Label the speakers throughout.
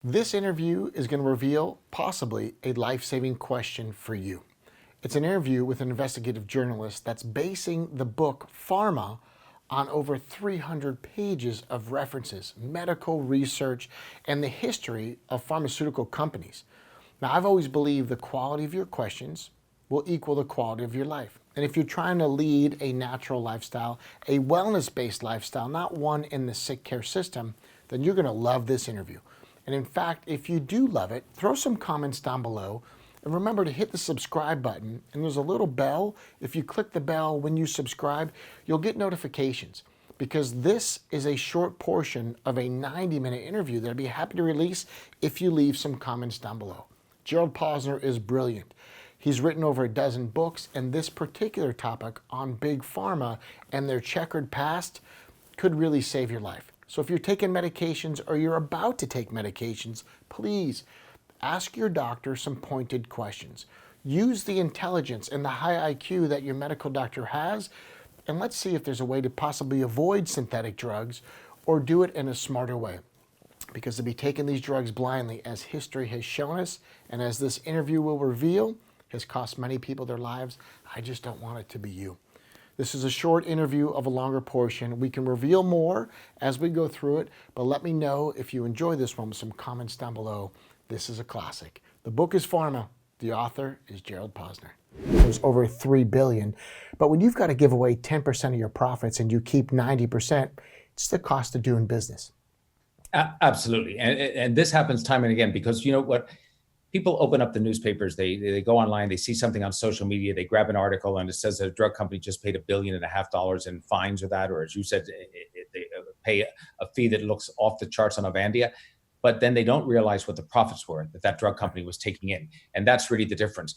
Speaker 1: This interview is going to reveal possibly a life-saving question for you. It's an interview with an investigative journalist that's basing the book Pharma on over 300 pages of references, medical research, and the history of pharmaceutical companies. Now, I've always believed the quality of your questions will equal the quality of your life. And if you're trying to lead a natural lifestyle, a wellness-based lifestyle, not one in the sick care system, then you're going to love this interview. And in fact, if you do love it, throw some comments down below. And remember to hit the subscribe button. And there's a little bell. If you click the bell when you subscribe, you'll get notifications. Because this is a short portion of a 90-minute interview that I'd be happy to release if you leave some comments down below. Gerald Posner is brilliant. He's written over a dozen books, and this particular topic on Big Pharma and their checkered past could really save your life. So if you're taking medications or you're about to take medications, please ask your doctor some pointed questions. Use the intelligence and the high IQ that your medical doctor has, and let's see if there's a way to possibly avoid synthetic drugs or do it in a smarter way. Because to be taking these drugs blindly, as history has shown us, and as this interview will reveal, has cost many people their lives. I just don't want it to be you. This is a short interview of a longer portion. We can reveal more as we go through it, but let me know if you enjoy this one with some comments down below. This is a classic. The book is Pharma. The author is Gerald Posner. There's over $3 billion, but when you've got to give away 10% of your profits and you keep 90%, it's the cost of doing business.
Speaker 2: Absolutely. And this happens time and again because you know what? People open up the newspapers, they go online, they see something on social media, they grab an article and it says that a drug company just paid $1.5 billion in fines or that, or as you said, they pay a fee that looks off the charts on Avandia, but then they don't realize what the profits were that drug company was taking in. And that's really the difference.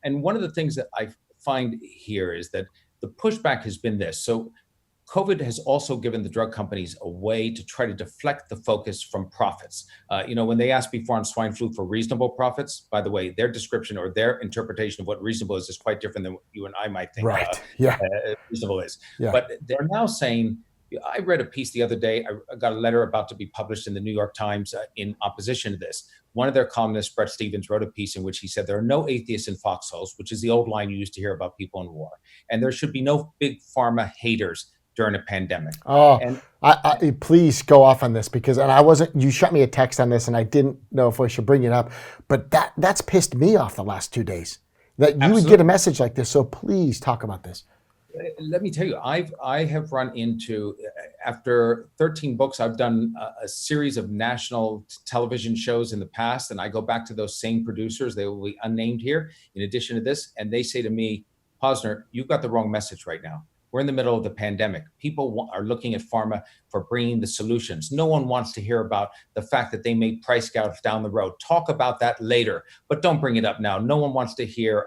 Speaker 2: And one of the things that I find here is that the pushback has been this. So COVID has also given the drug companies a way to try to deflect the focus from profits. When they asked before on swine flu for reasonable profits, by the way, their description or their interpretation of what reasonable is quite different than what you and I might think reasonable is.
Speaker 1: Yeah.
Speaker 2: But they're now saying, I read a piece the other day, I got a letter about to be published in the New York Times in opposition to this. One of their columnists, Brett Stevens, wrote a piece in which he said there are no atheists in foxholes, which is the old line you used to hear about people in war. And there should be no big pharma haters during a pandemic.
Speaker 1: Oh, please go off on this because, and I wasn't, you shot me a text on this and I didn't know if I should bring it up, but that's pissed me off the last 2 days that you would get a message like this. So please talk about this.
Speaker 2: Let me tell you, I have run into, after 13 books, I've done a series of national television shows in the past, and I go back to those same producers. They will be unnamed here in addition to this, and they say to me, Posner, you've got the wrong message right now. We're in the middle of the pandemic. People are looking at pharma for bringing the solutions. No one wants to hear about the fact that they made price gouging down the road. Talk about that later, but don't bring it up now. No one wants to hear,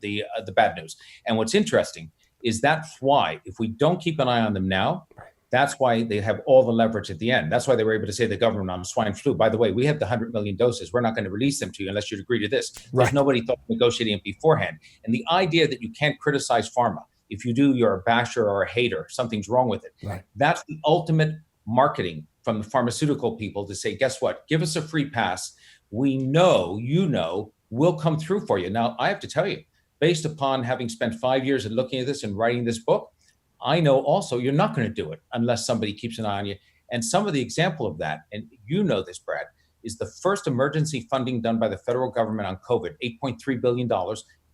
Speaker 2: the bad news. And what's interesting is that's why, if we don't keep an eye on them now, that's why they have all the leverage at the end. That's why they were able to say to the government on swine flu, by the way, we have the 100 million doses. We're not going to release them to you unless you agree to this. Because nobody thought of negotiating it beforehand. And the idea that you can't criticize pharma, if you do, you're a basher or a hater. Something's wrong with it.
Speaker 1: Right.
Speaker 2: That's the ultimate marketing from the pharmaceutical people to say, guess what? Give us a free pass. We know, we'll come through for you. Now, I have to tell you, based upon having spent 5 years in looking at this and writing this book, I know also you're not going to do it unless somebody keeps an eye on you. And some of the example of that, and you know this, Brad, is the first emergency funding done by the federal government on COVID, $8.3 billion.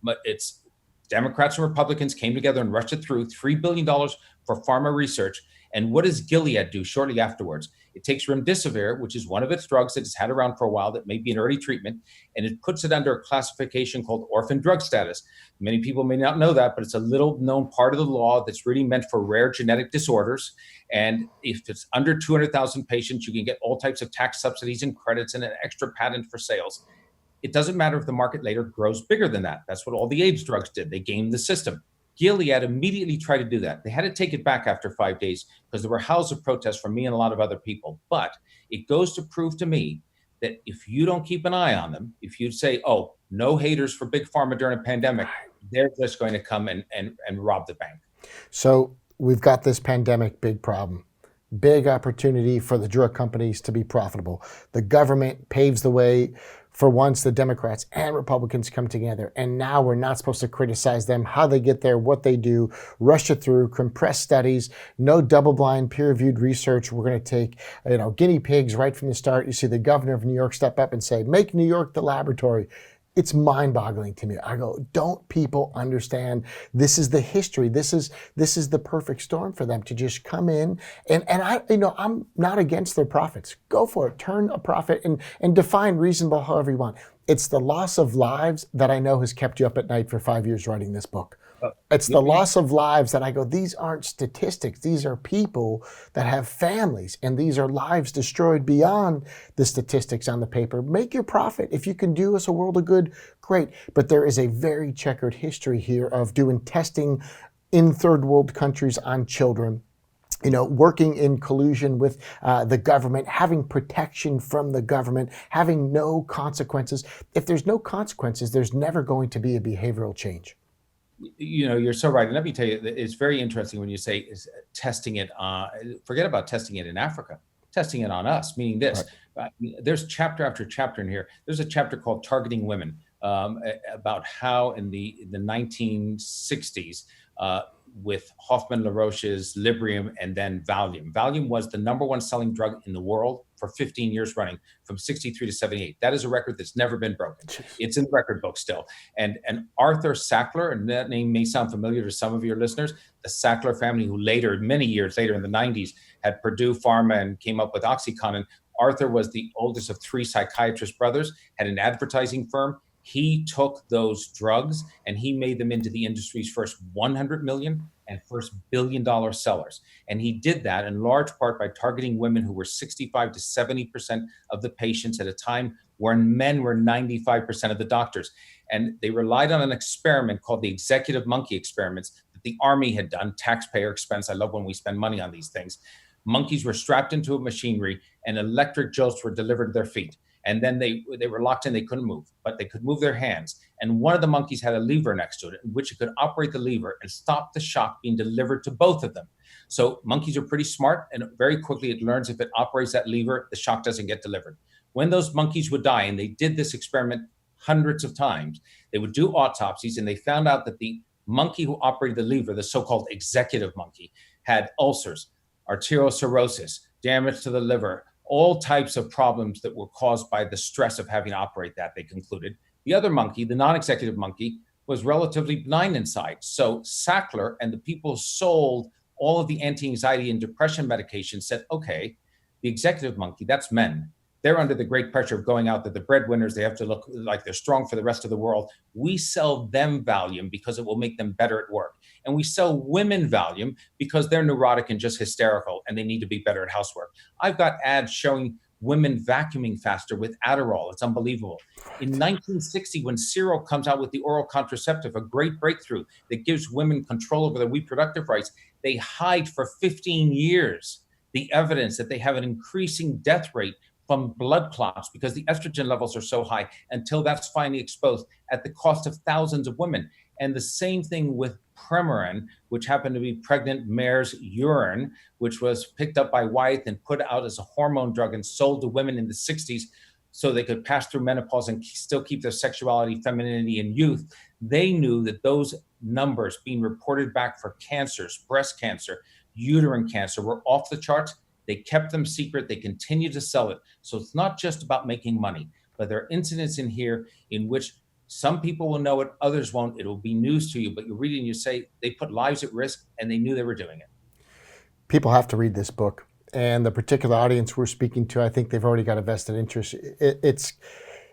Speaker 2: But it's Democrats and Republicans came together and rushed it through, $3 billion for pharma research. And what does Gilead do shortly afterwards? It takes remdesivir, which is one of its drugs that it's had around for a while that may be an early treatment, and it puts it under a classification called orphan drug status. Many people may not know that, but it's a little known part of the law that's really meant for rare genetic disorders. And if it's under 200,000 patients, you can get all types of tax subsidies and credits and an extra patent for sales. It doesn't matter if the market later grows bigger than that. That's what all the AIDS drugs did. They gamed the system. Gilead immediately tried to do that. They had to take it back after 5 days because there were howls of protest from me and a lot of other people. But it goes to prove to me that if you don't keep an eye on them, if you say, oh, no haters for big pharma during a pandemic, they're just going to come and rob the bank.
Speaker 1: So we've got this pandemic big problem. big opportunity for the drug companies to be profitable. The government paves the way for once the Democrats and Republicans come together. And now we're not supposed to criticize them, how they get there, what they do, rush it through, compress studies, no double-blind, peer-reviewed research. We're going to take, guinea pigs right from the start. You see the governor of New York step up and say, make New York the laboratory. It's mind-boggling to me. I go, don't people understand this is the history? This is the perfect storm for them to just come in and I'm not against their profits. Go for it. Turn a profit and define reasonable however you want. It's the loss of lives that I know has kept you up at night for 5 years writing this book. It's the loss of lives that I go, these aren't statistics. These are people that have families, and these are lives destroyed beyond the statistics on the paper. Make your profit. If you can do us a world of good, great. But there is a very checkered history here of doing testing in third world countries on children, working in collusion with the government, having protection from the government, having no consequences. If there's no consequences, there's never going to be a behavioral change.
Speaker 2: You're so right. And let me tell you, it's very interesting when you say is testing it forget about testing it in Africa, testing it on us, meaning this. Right. There's chapter after chapter in here. There's a chapter called Targeting Women, about how in the 1960s, with Hoffman LaRoche's Librium and then Valium. Valium was the number one selling drug in the world for 15 years running, from 63 to 78. That is a record that's never been broken. It's in the record book still. And Arthur Sackler, and that name may sound familiar to some of your listeners, the Sackler family, who later, many years later in the 90s, had Purdue Pharma and came up with OxyContin. Arthur was the oldest of three psychiatrist brothers, had an advertising firm. He took those drugs and he made them into the industry's first 100 million and first billion-dollar sellers. And he did that in large part by targeting women who were 65 to 70% of the patients at a time when men were 95% of the doctors. And they relied on an experiment called the executive monkey experiments that the Army had done, taxpayer expense. I love when we spend money on these things. Monkeys were strapped into a machinery and electric jolts were delivered to their feet. And then they were locked in, they couldn't move, but they could move their hands. And one of the monkeys had a lever next to it, in which it could operate the lever and stop the shock being delivered to both of them. So monkeys are pretty smart, and very quickly it learns if it operates that lever, the shock doesn't get delivered. When those monkeys would die, and they did this experiment hundreds of times, they would do autopsies, and they found out that the monkey who operated the lever, the so-called executive monkey, had ulcers, arterial cirrhosis, damage to the liver, all types of problems that were caused by the stress of having to operate that, they concluded. The other monkey, the non-executive monkey, was relatively benign inside. So Sackler and the people who sold all of the anti-anxiety and depression medication said, okay, the executive monkey, that's men. They're under the great pressure of going out. They're the breadwinners. They have to look like they're strong for the rest of the world. We sell them Valium because it will make them better at work. And we sell women Valium because they're neurotic and just hysterical and they need to be better at housework. I've got ads showing women vacuuming faster with Adderall. It's unbelievable. In 1960, when Cyril comes out with the oral contraceptive, a great breakthrough that gives women control over their reproductive rights, they hide for 15 years the evidence that they have an increasing death rate from blood clots because the estrogen levels are so high, until that's finally exposed at the cost of thousands of women. And the same thing with Premarin, which happened to be pregnant mare's urine, which was picked up by Wyeth and put out as a hormone drug and sold to women in the 60s so they could pass through menopause and still keep their sexuality, femininity, and youth. They knew that those numbers being reported back for cancers, breast cancer, uterine cancer, were off the charts. They kept them secret. They continue to sell it. So it's not just about making money, but there are incidents in here in which some people will know it, others won't. It will be news to you, but you read it and you say they put lives at risk and they knew they were doing it.
Speaker 1: People have to read this book. And the particular audience we're speaking to, I think they've already got a vested interest.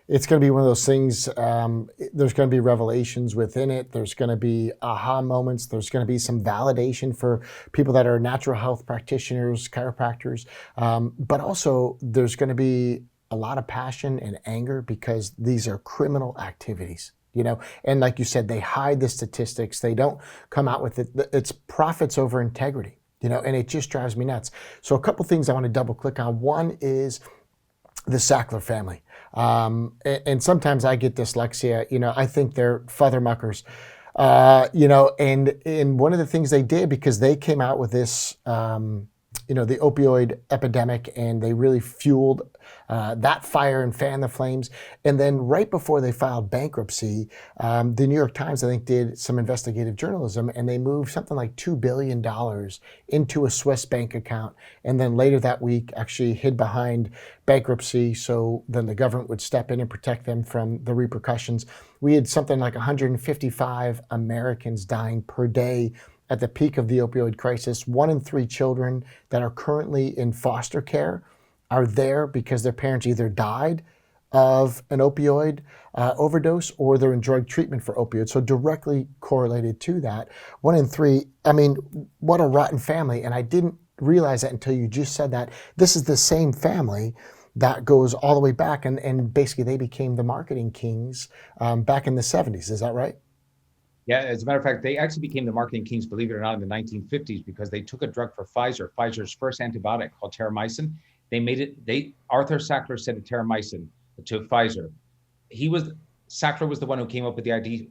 Speaker 1: It's going to be one of those things, there's going to be revelations within it. There's going to be aha moments. There's going to be some validation for people that are natural health practitioners, chiropractors. But also there's going to be a lot of passion and anger because these are criminal activities. And like you said, they hide the statistics. They don't come out with it. It's profits over integrity, and it just drives me nuts. So a couple things I want to double click on. One is the Sackler family. And sometimes I get dyslexia. I think they're fathermuckers. And one of the things they did, because they came out with this the opioid epidemic, and they really fueled that fire and fanned the flames. And then right before they filed bankruptcy, the New York Times, I think, did some investigative journalism, and they moved something like $2 billion into a Swiss bank account. And then later that week, actually hid behind bankruptcy, so then the government would step in and protect them from the repercussions. We had something like 155 Americans dying per day at the peak of the opioid crisis. 1 in 3 children that are currently in foster care are there because their parents either died of an opioid overdose or they're in drug treatment for opioids. So directly correlated to that. 1 in 3, I mean, what a rotten family. And I didn't realize that until you just said that. This is the same family that goes all the way back. And basically they became the marketing kings back in the 70s. Is that right?
Speaker 2: Yeah, as a matter of fact, they actually became the marketing kings, believe it or not, in the 1950s because they took a drug for Pfizer's first antibiotic called terramycin. Arthur Sackler said to terramycin to Pfizer, Sackler was the one who came up with the idea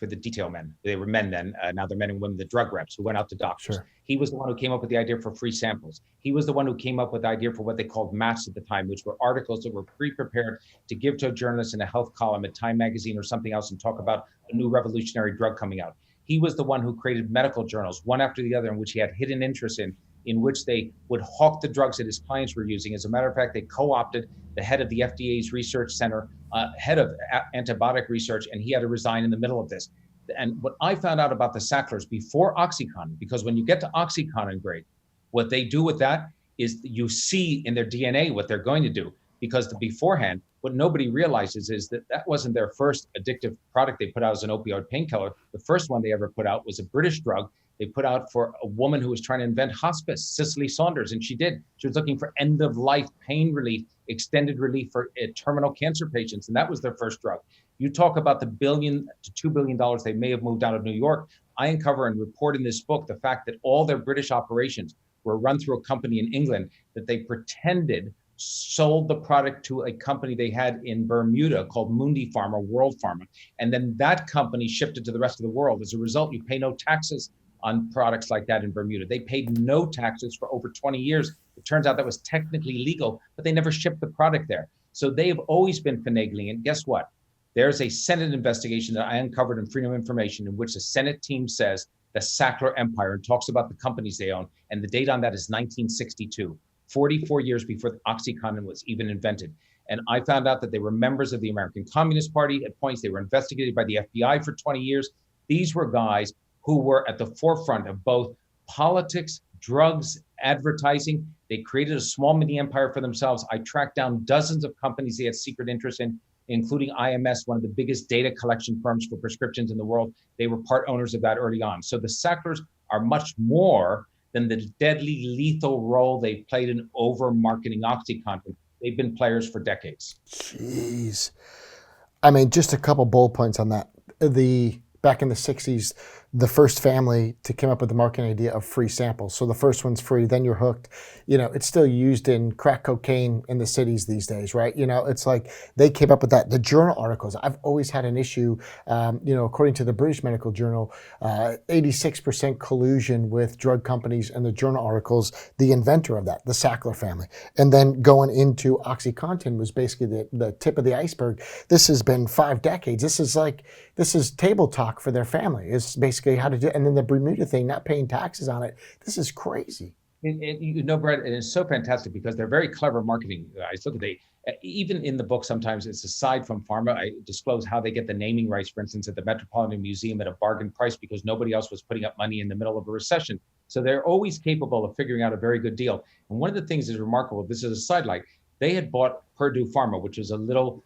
Speaker 2: for the detail men. They were men then. Now they're men and women, the drug reps who went out to doctors.
Speaker 1: Sure.
Speaker 2: He was the one who came up with the idea for free samples. He was the one who came up with the idea for what they called maps at the time, which were articles that were pre-prepared to give to a journalist in a health column at Time magazine or something else and talk about a new revolutionary drug coming out. He was the one who created medical journals, one after the other, in which he had hidden interests in which they would hawk the drugs that his clients were using. As a matter of fact, they co-opted the head of the FDA's research center, head of antibiotic research, and he had to resign in the middle of this. And what I found out about the Sacklers before OxyContin, because when you get to OxyContin grade, what they do with that is you see in their DNA what they're going to do. Because beforehand, what nobody realizes is that that wasn't their first addictive product they put out as an opioid painkiller. The first one they ever put out was a British drug they put out for a woman who was trying to invent hospice, Cicely Saunders, and she did. She was looking for end-of-life pain relief, extended relief for terminal cancer patients, and that was their first drug. You talk about the $1 billion to $2 billion they may have moved out of New York. I uncover and report in this book the fact that all their British operations were run through a company in England that they pretended sold the product to a company they had in Bermuda called Mundi Pharma, World Pharma. And then that company shipped it to the rest of the world. As a result, you pay no taxes on products like that in Bermuda. They paid no taxes for over 20 years. It turns out that was technically legal, but they never shipped the product there. So they've always been finagling. And guess what? There's a Senate investigation that I uncovered in Freedom of Information in which the Senate team says the Sackler empire and talks about the companies they own. And the date on that is 1962. 44 years before OxyContin was even invented. And I found out that they were members of the American Communist Party at points. They were investigated by the FBI for 20 years. These were guys who were at the forefront of both politics, drugs, advertising. They created a small mini empire for themselves. I tracked down dozens of companies they had secret interest in, including IMS, one of the biggest data collection firms for prescriptions in the world. They were part owners of that early on. So the Sacklers are much more than the deadly lethal role they played in over-marketing OxyContin. They've been players for decades.
Speaker 1: Jeez. I mean, just a couple bullet points on that. Back in the 60s, the first family to come up with the marketing idea of free samples. So the first one's free, then you're hooked. It's still used in crack cocaine in the cities these days, right? It's like they came up with that. The journal articles, I've always had an issue, according to the British Medical Journal, 86% collusion with drug companies and the journal articles, the inventor of that, the Sackler family. And then going into OxyContin was basically the tip of the iceberg. This has been 5 decades. This is table talk for their family. It's basically how to do it. And then the Bermuda thing, not paying taxes on it. This is crazy.
Speaker 2: Brett, it is so fantastic because they're very clever marketing guys. Look, even in the book, sometimes it's aside from pharma, I disclose how they get the naming rights, for instance, at the Metropolitan Museum at a bargain price because nobody else was putting up money in the middle of a recession. So they're always capable of figuring out a very good deal. And one of the things that's remarkable, this is a sidelight, they had bought Purdue Pharma, which is a little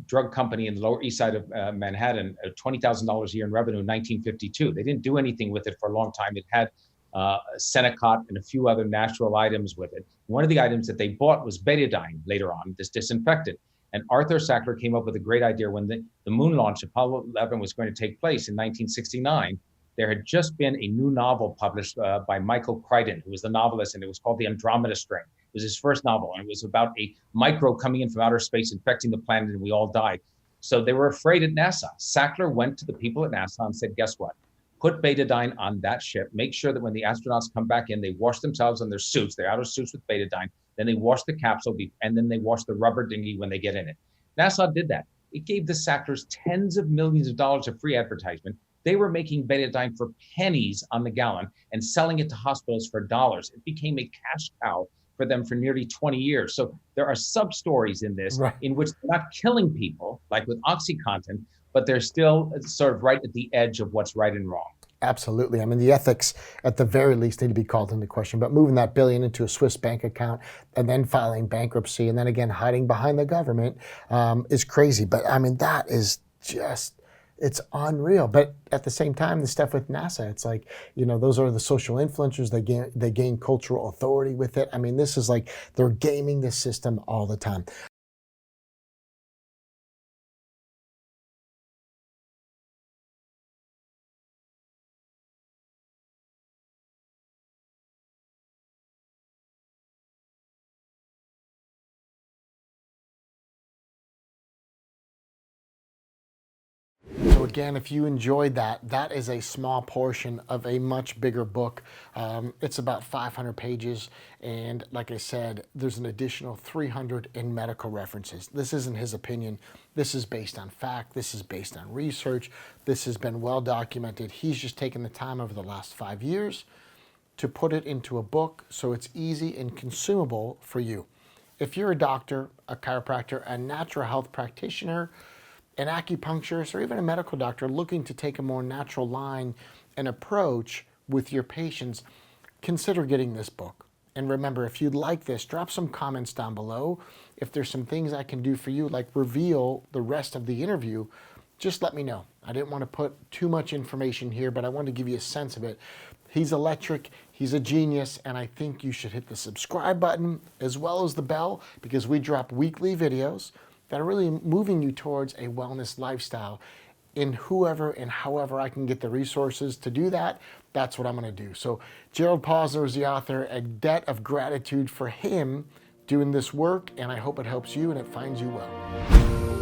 Speaker 2: drug company in the Lower East Side of Manhattan, $20,000 a year in revenue in 1952. They didn't do anything with it for a long time. It had Senecot and a few other natural items with it. One of the items that they bought was betadine later on, this disinfectant. And Arthur Sackler came up with a great idea when the moon launch, Apollo 11, was going to take place in 1969. There had just been a new novel published by Michael Crichton, who was the novelist, and it was called The Andromeda Strain. It was his first novel, and it was about a microbe coming in from outer space, infecting the planet, and we all died. So they were afraid at NASA. Sackler went to the people at NASA and said, guess what? put betadine on that ship, make sure that when the astronauts come back in, they wash themselves in their suits, their outer suits with betadine, then they wash the capsule, and then they wash the rubber dinghy when they get in it. NASA did that. It gave the Sacklers tens of millions of dollars of free advertisement. They were making betadine for pennies on the gallon and selling it to hospitals for dollars. It became a cash cow for them for nearly 20 years. So there are sub stories in this
Speaker 1: Right.
Speaker 2: in which they're not killing people like with OxyContin, but they're still sort of right at the edge of what's right and wrong.
Speaker 1: Absolutely. I mean, the ethics at the very least need to be called into question, but moving that billion into a Swiss bank account and then filing bankruptcy and then again hiding behind the government is crazy. But I mean, that is just, it's unreal. But at the same time, the stuff with NASA, it's like, you know, those are the social influencers. They gain cultural authority with it. I mean, this is like they're gaming the system all the time. So again, if you enjoyed that, that is a small portion of a much bigger book. It's about 500 pages. And like I said, there's an additional 300 in medical references. This isn't his opinion. This is based on fact. This is based on research. This has been well documented. He's just taken the time over the last 5 years to put it into a book so it's easy and consumable for you. If you're a doctor, a chiropractor, a natural health practitioner, an acupuncturist, or even a medical doctor looking to take a more natural line and approach with your patients, consider getting this book. And remember, if you'd like this, drop some comments down below. If there's some things I can do for you, like reveal the rest of the interview, just let me know. I didn't want to put too much information here, but I wanted to give you a sense of it. He's electric, he's a genius, and I think you should hit the subscribe button as well as the bell because we drop weekly videos that are really moving you towards a wellness lifestyle. In whoever and however I can get the resources to do that, that's what I'm going to do. So Gerald Posner is the author, A Debt of Gratitude for him doing this work, and I hope it helps you and it finds you well.